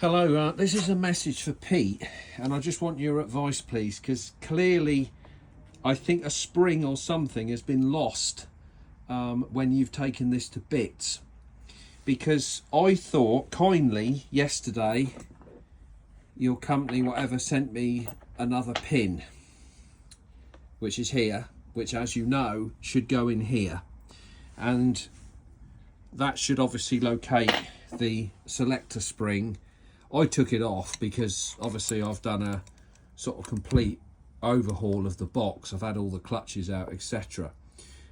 Hello, this is a message for Pete, and I just want your advice, please, because clearly I think a spring or something has been lost when you've taken this to bits. Because I thought kindly yesterday your company, whatever, sent me another pin, which is here, which, as you know, should go in here, and that should obviously locate the selector spring. I took it off because obviously I've done a sort of complete overhaul of the box. I've had all the clutches out, etc.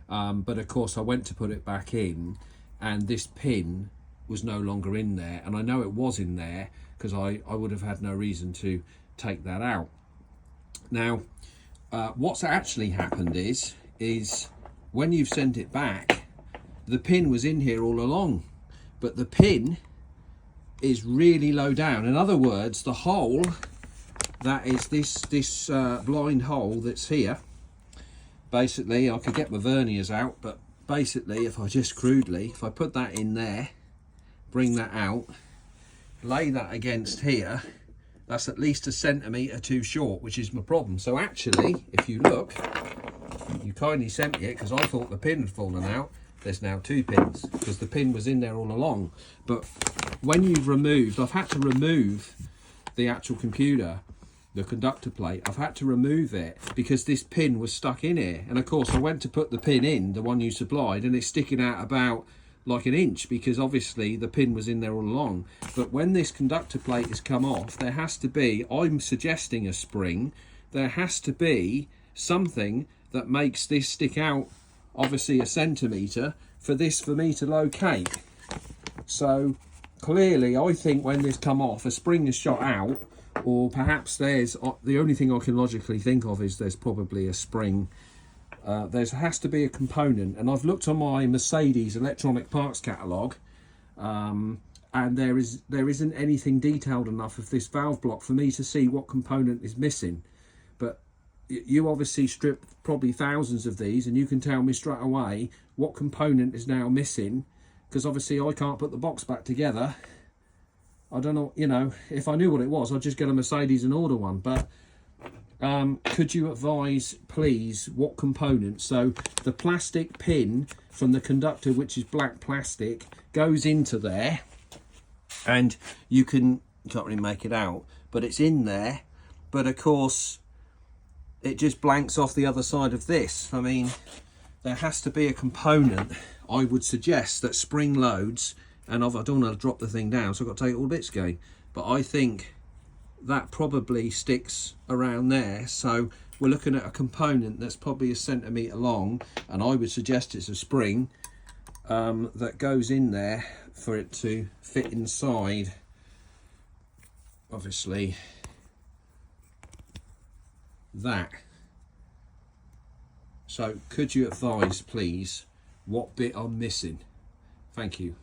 But of course I went to put it back in and this pin was no longer in there. And I know it was in there because I would have had no reason to take that out. Now, what's actually happened is when you've sent it back, the pin was in here all along. But the pin is really low down. In other words, the hole that is this blind hole that's here, basically I could get my verniers out, but basically if I just crudely, if I put that in there, bring that out, lay that against here, that's at least 1 centimetre too short, which is my problem. So actually, if you look, you kindly sent me it because I thought the pin had fallen out. There's now 2 pins because the pin was in there all along. But when you've removed, I've had to remove the actual computer, the conductor plate. I've had to remove it because this pin was stuck in here. And of course I went to put the pin in, the one you supplied, and it's sticking out about like 1 inch because obviously the pin was in there all along. But when this conductor plate has come off, there has to be, I'm suggesting a spring, there has to be something that makes this stick out obviously 1 centimetre for me to locate. So clearly I think when this come off, a spring is shot out, or perhaps there's, the only thing I can logically think of is there's probably a spring. There has to be a component, and I've looked on my Mercedes electronic parts catalogue, and there isn't anything detailed enough of this valve block for me to see what component is missing. But you obviously stripped probably thousands of these, and you can tell me straight away what component is now missing, because obviously I can't put the box back together. I don't know, you know, if I knew what it was, I'd just get a Mercedes and order one. But could you advise, please, what component? So the plastic pin from the conductor, which is black plastic, goes into there, and you can't really make it out, but it's in there. But of course, it just blanks off the other side of this. I mean, there has to be a component, I would suggest, that spring loads, and I don't want to drop the thing down, so I've got to take it all bits again. But I think that probably sticks around there. So we're looking at a component that's probably 1 centimetre long, and I would suggest it's a spring that goes in there for it to fit inside, obviously, that. So could you advise, please, what bit I'm missing? Thank you.